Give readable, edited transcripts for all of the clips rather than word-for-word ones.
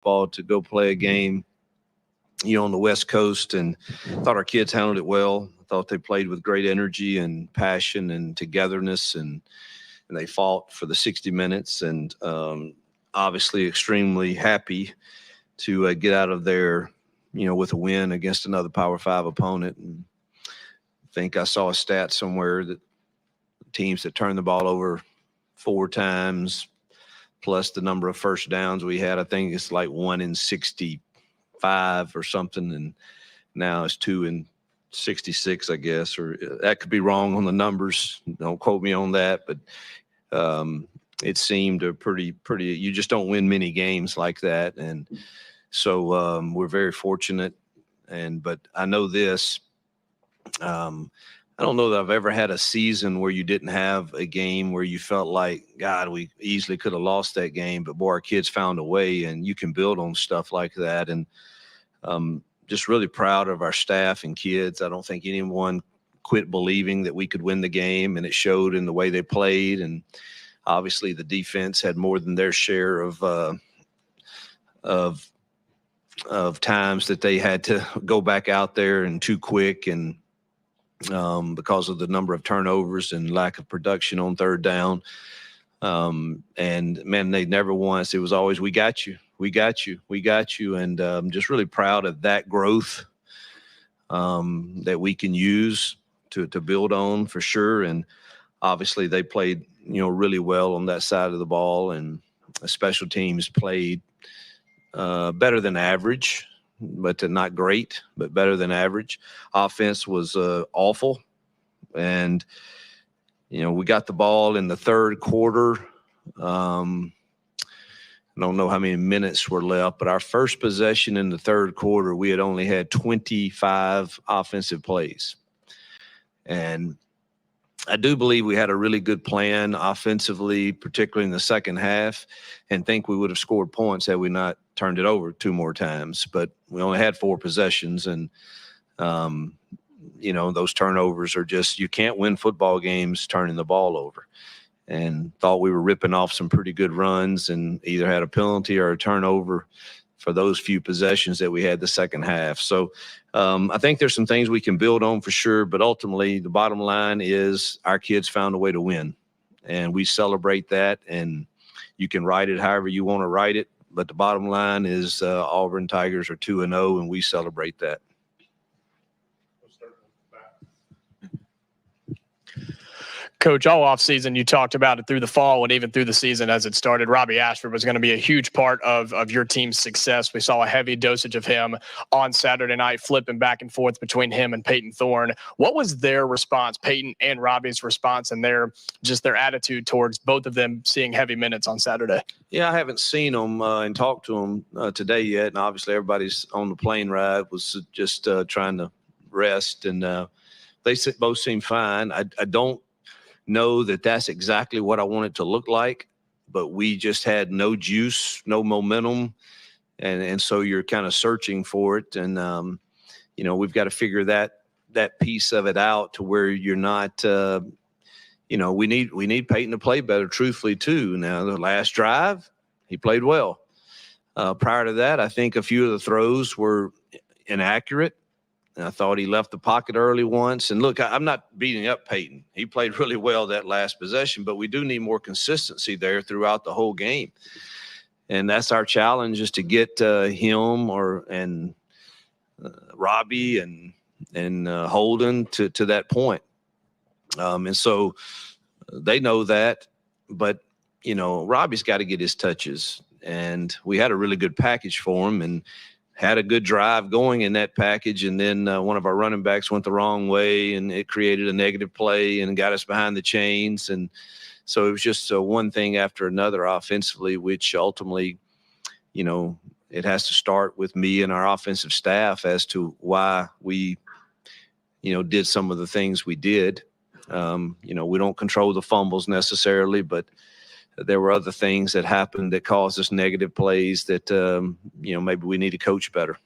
football to go play a game, on the West Coast, and thought our kids handled it well. I thought they played with great energy and passion and togetherness, and they fought for the 60 minutes, and obviously extremely happy to get out of there, with a win against another Power 5 opponent. And I think I saw a stat somewhere that teams that turned the ball over 4 times plus the number of first downs we had, I think it's like 1 in 65 or something, and now it's 2 in 66, I guess, or that could be wrong on the numbers. Don't quote me on that, but it seemed a pretty. You just don't win many games like that, and so we're very fortunate. But I know this. I don't know that I've ever had a season where you didn't have a game where you felt like, God, we easily could have lost that game, but boy, our kids found a way, and you can build on stuff like that. And just really proud of our staff and kids. I don't think anyone quit believing that we could win the game, and it showed in the way they played. And obviously the defense had more than their share of times that they had to go back out there and too quick, and because of the number of turnovers and lack of production on third down. And man, they never once, it was always, we got you. And I'm just really proud of that growth that we can use to build on for sure. And obviously they played, really well on that side of the ball, and special teams played better than average, but not great, but better than average. Offense was awful. And, we got the ball in the third quarter. I don't know how many minutes were left, but our first possession in the third quarter, we had only had 25 offensive plays. And I do believe we had a really good plan offensively, particularly in the second half, and think we would have scored points had we not turned it over 2 more times. But we only had 4 possessions, and, those turnovers are just, you can't win football games turning the ball over. And thought we were ripping off some pretty good runs, and either had a penalty or a turnover for those few possessions that we had the second half. So I think there's some things we can build on for sure, but ultimately the bottom line is our kids found a way to win, and we celebrate that. And you can write it however you want to write it, but the bottom line is Auburn Tigers are 2-0, and we celebrate that. Coach, all offseason, you talked about it through the fall and even through the season as it started. Robbie Ashford was going to be a huge part of your team's success. We saw a heavy dosage of him on Saturday night, flipping back and forth between him and Peyton Thorne. What was their response, Peyton and Robbie's response, and their attitude towards both of them seeing heavy minutes on Saturday? Yeah, I haven't seen them and talked to them today yet. And obviously everybody's on the plane ride, was just trying to rest. And they both seem fine. I don't know that that's exactly what I want it to look like, but we just had no juice, no momentum. And so you're kind of searching for it. And, we've got to figure that piece of it out to where you're not, we need Peyton to play better, truthfully, too. Now, the last drive, he played well. Prior to that, I think a few of the throws were inaccurate. And I thought he left the pocket early once. And look, I'm not beating up Peyton. He played really well that last possession, but we do need more consistency there throughout the whole game. And that's our challenge, is to get him and Robbie and Holden to that point. And so they know that, but Robbie's got to get his touches, and we had a really good package for him and had a good drive going in that package. And then one of our running backs went the wrong way, and it created a negative play and got us behind the chains. And so it was just one thing after another offensively, which ultimately, it has to start with me and our offensive staff as to why we, did some of the things we did. We don't control the fumbles necessarily, but there were other things that happened that caused us negative plays that, maybe we need to coach better.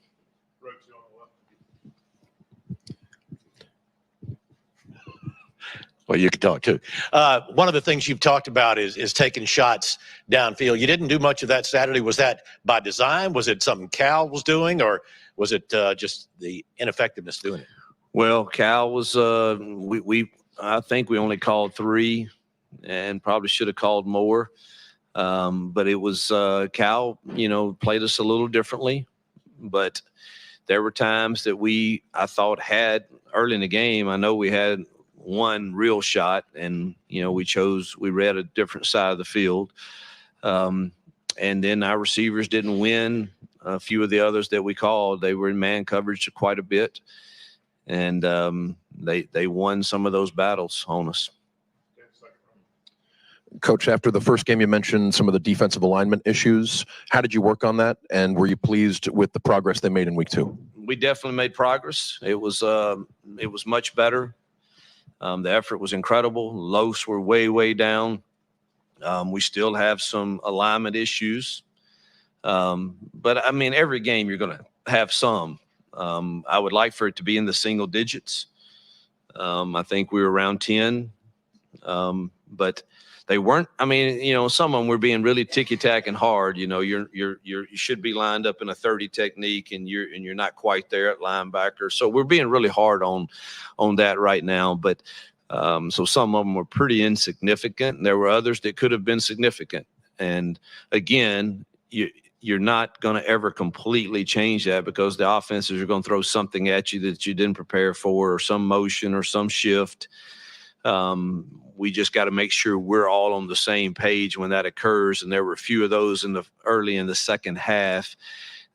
Well, you can talk too. One of the things you've talked about is taking shots downfield. You didn't do much of that Saturday. Was that by design? Was it something Cal was doing, or was it just the ineffectiveness doing it? Well, Cal was I think we only called 3 and probably should have called more. But it was Cal, played us a little differently. But there were times that I thought had early in the game, I know we had one real shot, and we read a different side of the field, and then our receivers didn't win a few of the others that we called. They were in man coverage quite a bit, and they won some of those battles on us. Coach, after the first game, you mentioned some of the defensive alignment issues. How did you work on that, and were you pleased with the progress they made in week 2? We definitely made progress. It was much better. The effort was incredible. Lows were way, way down. We still have some alignment issues. But, I mean, every game you're going to have some. I would like for it to be in the single digits. I think we were around 10. But they weren't. I mean, some of them were being really ticky-tack and hard. You should be lined up in a 30 technique, and you're not quite there at linebacker. So we're being really hard on that right now. But so some of them were pretty insignificant, and there were others that could have been significant. And again, you're not going to ever completely change that, because the offenses are going to throw something at you that you didn't prepare for, or some motion or some shift. We just got to make sure we're all on the same page when that occurs. And there were a few of those early in the second half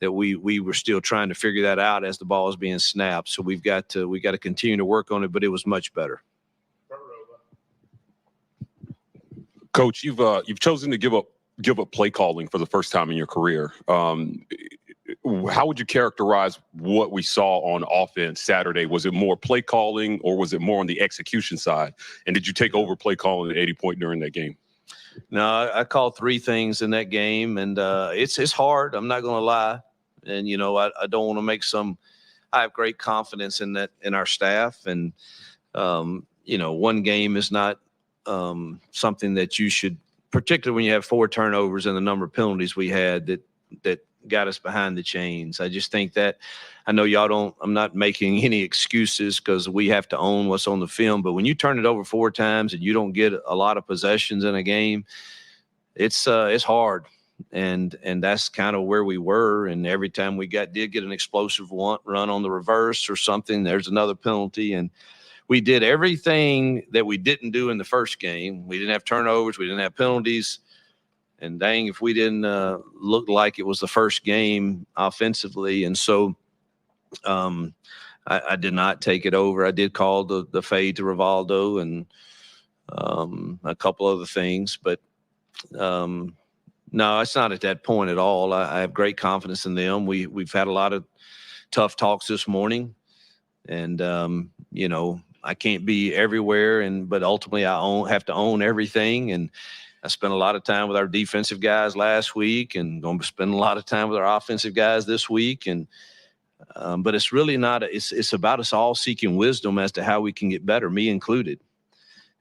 that we were still trying to figure that out as the ball was being snapped. So we got to continue to work on it, but it was much better. Coach, you've chosen to give up play calling for the first time in your career. How would you characterize what we saw on offense Saturday? Was it more play calling, or was it more on the execution side? And did you take over play calling at 80 point during that game? No, I called 3 things in that game, and it's hard. I'm not going to lie. And, I don't want to make I have great confidence in our staff. And, one game is not something that you should, particularly when you have 4 turnovers and the number of penalties we had that got us behind the chains. I just think that, I know I'm not making any excuses, because we have to own what's on the film, but when you turn it over 4 times and you don't get a lot of possessions in a game, it's hard. And that's kind of where we were. And every time we did get an explosive run on the reverse or something, there's another penalty. And we did everything that we didn't do in the first game. We didn't have turnovers. We didn't have penalties. And dang, if we didn't look like it was the first game offensively. And so I did not take it over. I did call the fade to Rivaldo and a couple other things. But no, it's not at that point at all. I have great confidence in them. We've had a lot of tough talks this morning. And, I can't be everywhere. But ultimately, I have to own everything. And I spent a lot of time with our defensive guys last week, and going to spend a lot of time with our offensive guys this week. And but it's really not. It's about us all seeking wisdom as to how we can get better, me included.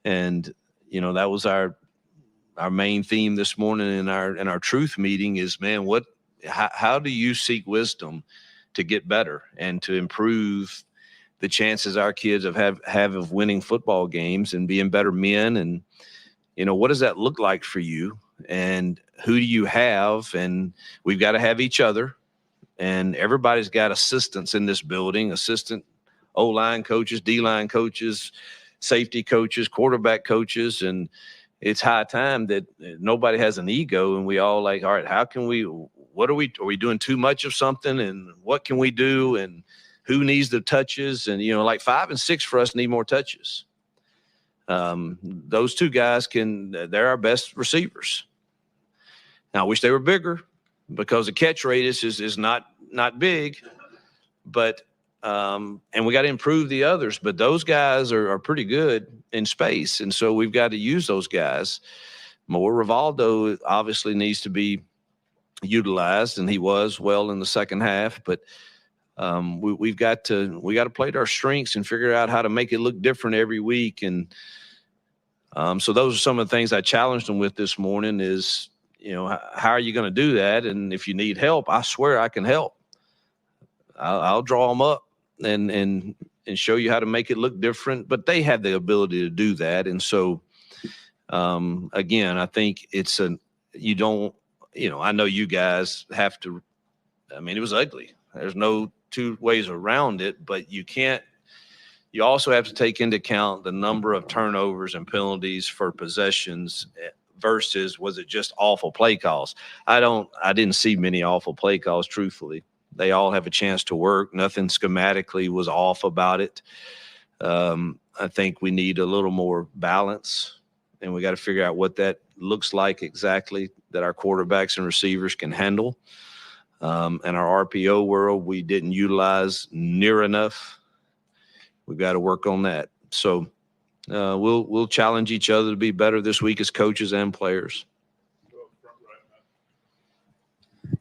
And that was our main theme this morning in our truth meeting is, man, how do you seek wisdom to get better and to improve the chances our kids have of winning football games and being better men? And what does that look like for you, and who do you have? And we've got to have each other, and everybody's got assistants in this building, assistant O-line coaches, D-line coaches, safety coaches, quarterback coaches. And it's high time that nobody has an ego, and we all all right, are we doing too much of something, and what can we do, and who needs the touches? And, 5 and 6 for us need more touches. Those 2 guys they're our best receivers. Now, I wish they were bigger, because the catch radius is not big, but and we got to improve the others, but those guys are pretty good in space. And so we've got to use those guys more. Rivaldo obviously needs to be utilized, and he was well in the second half, but we got to play to our strengths and figure out how to make it look different every week. And So those are some of the things I challenged them with this morning is, how are you going to do that? And if you need help, I swear I can help. I'll draw them up and show you how to make it look different. But they have the ability to do that. And so, again, I think it's you don't, I know you guys have to, it was ugly. There's no two ways around it, but you also have to take into account the number of turnovers and penalties for possessions versus was it just awful play calls? I didn't see many awful play calls, truthfully. They all have a chance to work. Nothing schematically was off about it. I think we need a little more balance, and we got to figure out what that looks like exactly that our quarterbacks and receivers can handle. And our RPO world, we didn't utilize near enough. We've got to work on that. So we'll challenge each other to be better this week as coaches and players.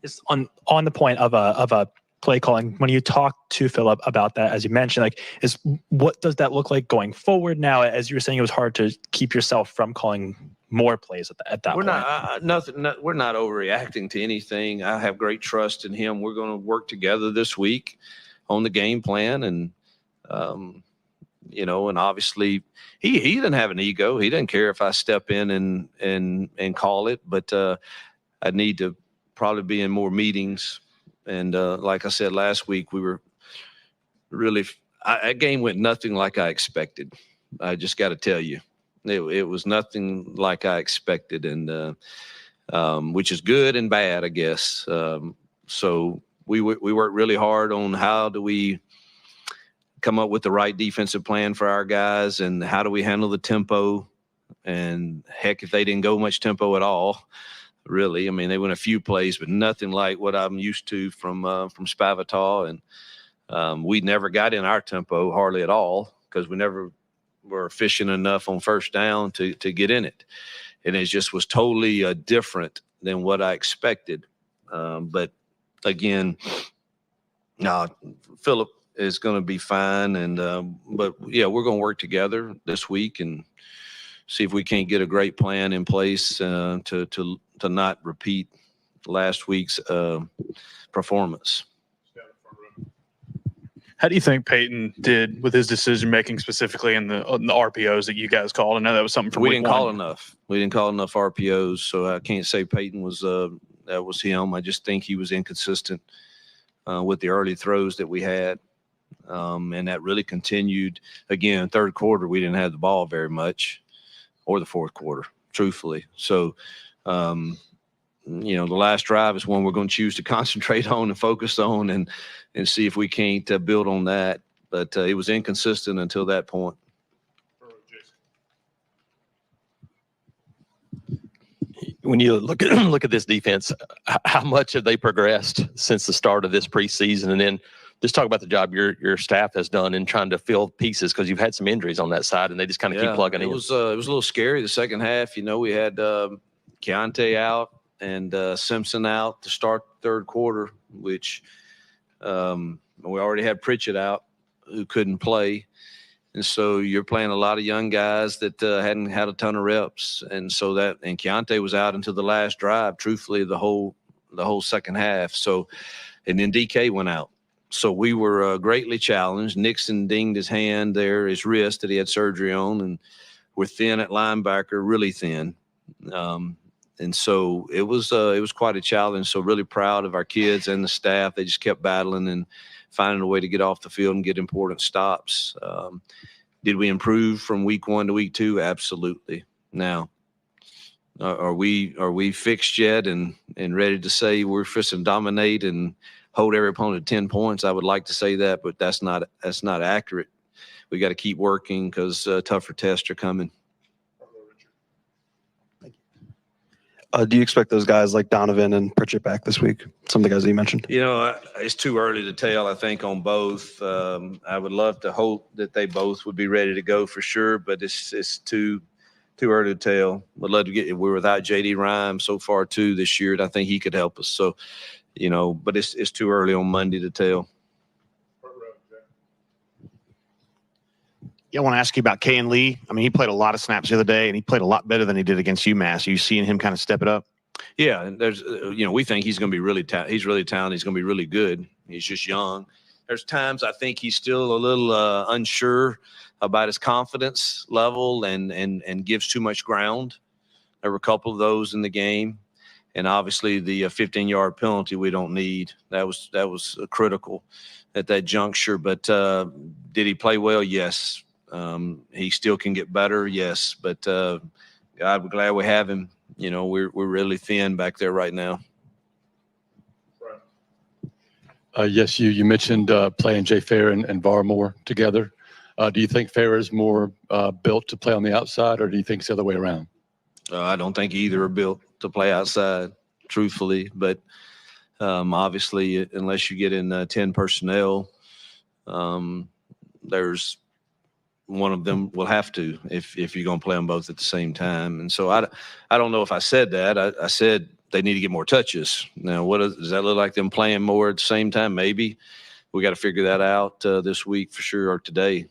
It's on the point of a play calling. When you talk to Philip about that, as you mentioned, what does that look like going forward now? As you were saying, it was hard to keep yourself from calling more plays at that point. We're not overreacting to anything. I have great trust in him. We're going to work together this week on the game plan, and and obviously he doesn't have an ego. He doesn't care if I step in and call it, but I need to probably be in more meetings. And like I said last week, we were really that game went nothing like I expected. I just got to tell you. It was nothing like I expected, and which is good and bad, I guess. So we worked really hard on how do we come up with the right defensive plan for our guys, and how do we handle the tempo. And heck, if they didn't go much tempo at all, really, they went a few plays, but nothing like what I'm used to from Spavital, and we never got in our tempo hardly at all because we never were efficient enough on first down to get in it. And it just was totally different than what I expected. But again, Philip is going to be fine. And, but yeah, we're going to work together this week and see if we can't get a great plan in place to not repeat last week's performance. How do you think Peyton did with his decision making, specifically in the RPOs that you guys called? I know that was something from we week didn't one. call enough. We didn't call enough RPOs, so I can't say Peyton was that was him. I just think he was inconsistent with the early throws that we had, and that really continued. Again, third quarter we didn't have the ball very much, or the fourth quarter, truthfully. So. The last drive is one we're going to choose to concentrate on and focus on and see if we can't build on that. But it was inconsistent until that point. When you look at this defense, how much have they progressed since the start of this preseason? And then just talk about the job your staff has done in trying to fill pieces, because you've had some injuries on that side and they just kind of keep plugging in. It was a little scary the second half. We had Keontae out and Simpson out to start third quarter, which we already had Pritchett out who couldn't play. And so you're playing a lot of young guys that hadn't had a ton of reps. And so and Keontae was out until the last drive, truthfully, the whole second half. So, and then DK went out. So we were greatly challenged. Nixon dinged his wrist that he had surgery on, and we're thin at linebacker, really thin. And so it was quite a challenge. So really proud of our kids and the staff. They just kept battling and finding a way to get off the field and get important stops. Did we improve from week 1 to week 2? Absolutely. Now, are we fixed yet and ready to say we're fixed and dominate and hold every opponent to 10 points? I would like to say that, but that's not accurate. We got to keep working because tougher tests are coming. Do you expect those guys like Donovan and Pritchett back this week? Some of the guys that you mentioned. It's too early to tell, I think, on both. I would love to hope that they both would be ready to go for sure, but it's too early to tell. I'd love to get. We're without J.D. Rhyme so far too this year, and I think he could help us. So, but it's too early on Monday to tell. I want to ask you about Kayan Lee. I mean, he played a lot of snaps the other day, and he played a lot better than he did against UMass. Are you seeing him kind of step it up? Yeah, and there's, we think he's going to be really he's really talented. He's going to be really good. He's just young. There's times I think he's still a little unsure about his confidence level and gives too much ground. There were a couple of those in the game, and obviously the 15-yard penalty we don't need. That was critical at that juncture. But did he play well? Yes. He still can get better. Yes, but God, we're glad we have him. We're really thin back there right now. Yes, you mentioned playing Jay Fair and Varmore together. Do you think Fair is more built to play on the outside, or do you think it's the other way around? I don't think either are built to play outside, truthfully. But obviously, unless you get in 10 personnel, there's one of them will have to if you're going to play them both at the same time. And so I don't know if I said that. I said they need to get more touches. Now, does that look like them playing more at the same time? Maybe. We got to figure that out this week for sure, or today.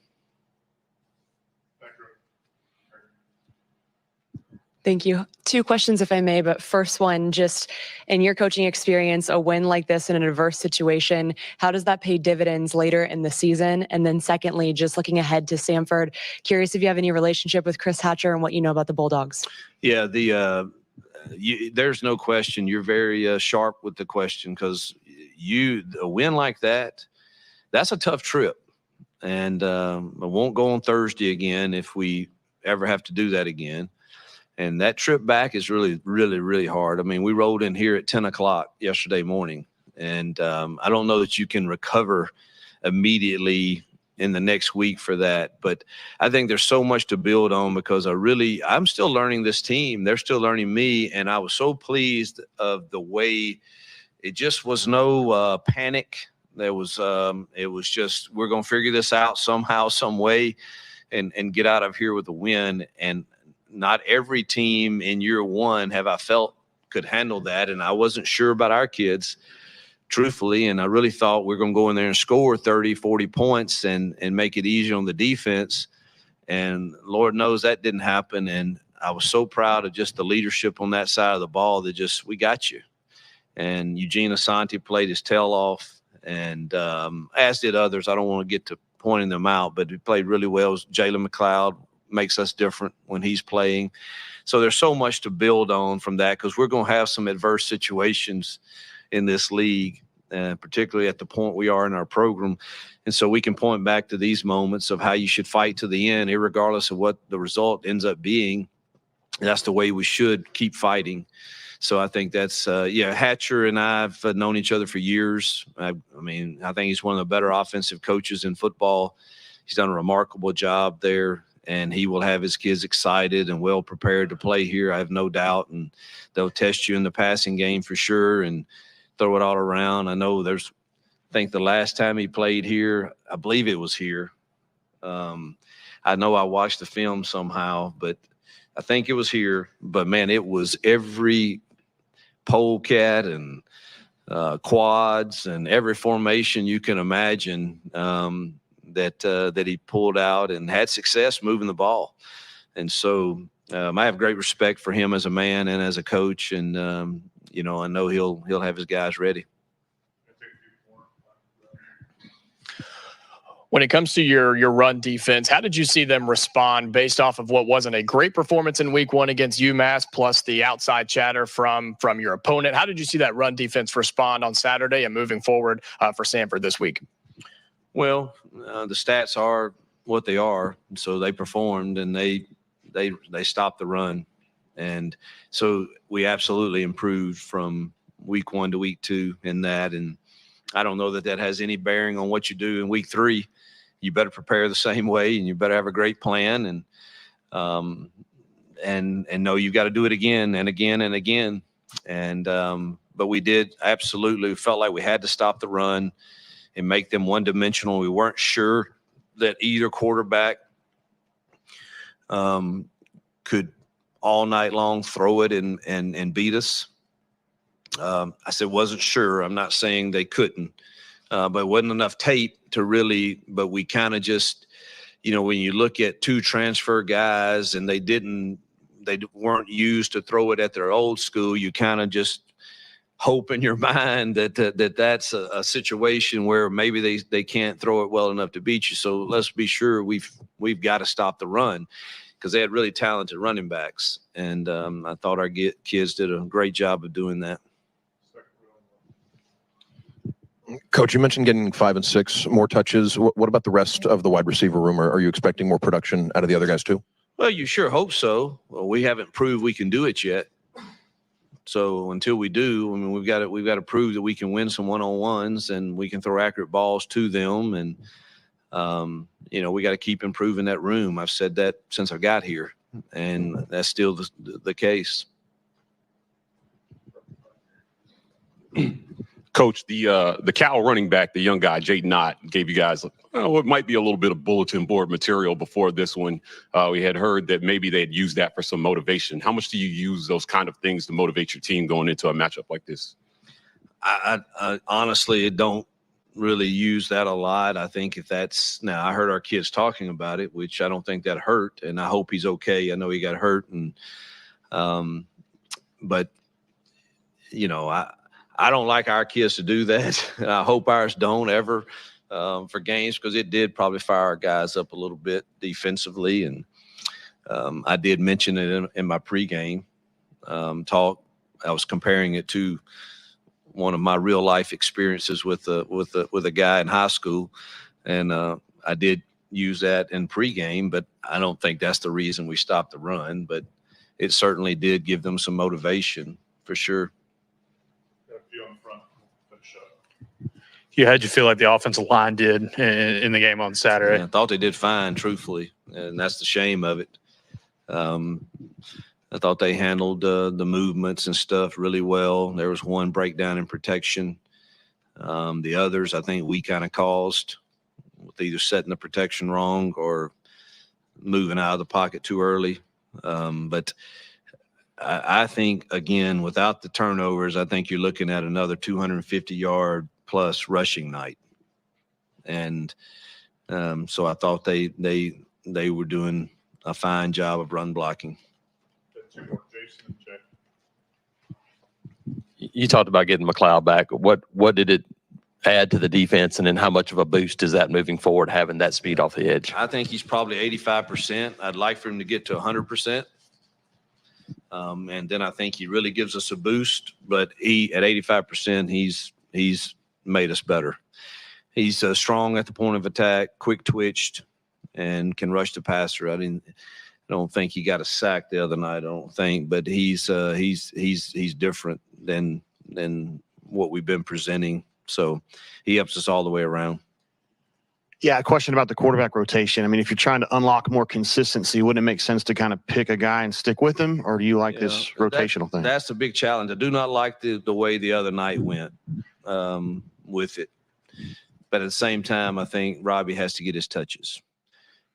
Thank you. 2 questions, if I may, but first one, just in your coaching experience, a win like this in an adverse situation, how does that pay dividends later in the season? And then secondly, just looking ahead to Samford, curious if you have any relationship with Chris Hatcher and what you know about the Bulldogs. Yeah, there's no question. You're very sharp with the question, because a win like that's a tough trip. And I won't go on Thursday again if we ever have to do that again. And that trip back is really, really, really hard. I mean, we rolled in here at 10 o'clock yesterday morning, and I don't know that you can recover immediately in the next week for that. But I think there's so much to build on, because I'm still learning this team. They're still learning me, and I was so pleased of the way it just was no panic. It was just, we're going to figure this out somehow, some way, and get out of here with a win. And not every team in year one have I felt could handle that. And I wasn't sure about our kids, truthfully. And I really thought we were going to go in there and score 30, 40 points and make it easy on the defense. And Lord knows that didn't happen. And I was so proud of just the leadership on that side of the ball that we got you. And Eugene Asante played his tail off, and as did others. I don't want to get to pointing them out, but he played really well. Jalen McLeod makes us different when he's playing. So there's so much to build on from that, because we're going to have some adverse situations in this league, particularly at the point we are in our program. And so we can point back to these moments of how you should fight to the end, regardless of what the result ends up being. And that's the way we should keep fighting. So I think that's, Hatcher and I have known each other for years. I think he's one of the better offensive coaches in football. He's done a remarkable job there, and he will have his kids excited and well prepared to play here, I have no doubt. And they'll test you in the passing game for sure and throw it all around. I know I think the last time he played here, I believe it was here. I know I watched the film somehow, but I think it was here. But, man, it was every polecat and quads and every formation you can imagine that he pulled out and had success moving the ball. And so I have great respect for him as a man and as a coach. And, I know he'll have his guys ready. When it comes to your run defense, how did you see them respond based off of what wasn't a great performance in week 1 against UMass, plus the outside chatter from your opponent? How did you see that run defense respond on Saturday and moving forward for Samford this week? Well, the stats are what they are, so they performed and they stopped the run, and so we absolutely improved from week 1 to week 2 in that. And I don't know that has any bearing on what you do in week 3. You better prepare the same way, and you better have a great plan, and know you've got to do it again and again and again. And but we did absolutely felt like we had to stop the run and make them one-dimensional. We weren't sure that either quarterback could all night long throw it and beat us. I said wasn't sure. I'm not saying they couldn't, but it wasn't enough tape to really. But we kind of just, when you look at 2 transfer guys and they weren't used to throw it at their old school, you kind of just hope in your mind that's a situation where maybe they can't throw it well enough to beat you. So let's be sure we've got to stop the run, because they had really talented running backs. And I thought our kids did a great job of doing that. Coach, you mentioned getting 5 and 6 more touches. What about the rest of the wide receiver room? Are you expecting more production out of the other guys too? Well, you sure hope so. Well, we haven't proved we can do it yet. So until we do, I mean, we've got to prove that we can win some one-on-ones and we can throw accurate balls to them. And, we got to keep improving that room. I've said that since I got here, and that's still the case. Coach, the Cal running back, the young guy, Jayden Ott, gave you guys what might be a little bit of bulletin board material before this one. We had heard that maybe they'd use that for some motivation. How much do you use those kind of things to motivate your team going into a matchup like this? I honestly don't really use that a lot. I think I heard our kids talking about it, which I don't think that hurt, and I hope he's okay. I know he got hurt, and but I don't like our kids to do that. I hope ours don't ever for games, because it did probably fire our guys up a little bit defensively. And I did mention it in my pregame talk. I was comparing it to one of my real life experiences with a guy in high school, and I did use that in pregame. But I don't think that's the reason we stopped the run. But it certainly did give them some motivation for sure. How'd you feel like the offensive line did in the game on Saturday? Yeah, I thought they did fine, truthfully, and that's the shame of it. I thought they handled the movements and stuff really well. There was one breakdown in protection. The others, I think we kind of caused, with either setting the protection wrong or moving out of the pocket too early. But I think, again, without the turnovers, I think you're looking at another 250-yard plus rushing night. And so I thought they were doing a fine job of run blocking. You talked about getting McLeod back. What did it add to the defense, and then how much of a boost is that moving forward, having that speed off the edge? I think he's probably 85%. I'd like for him to get to 100%. And then I think he really gives us a boost. But he, at 85%, he's made us better. He's strong at the point of attack, quick twitched, and can rush the passer. I don't think he got a sack the other night. I don't think, but he's different than what we've been presenting. So he helps us all the way around. Yeah, a question about the quarterback rotation. I mean, if you're trying to unlock more consistency, wouldn't it make sense to kind of pick a guy and stick with him, or do you like this rotational thing? That's the big challenge. I do not like the way the other night went with it. But at the same time, I think Robbie has to get his touches.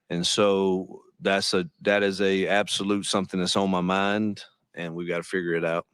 And so that is a absolute something that's on my mind, and we've got to figure it out.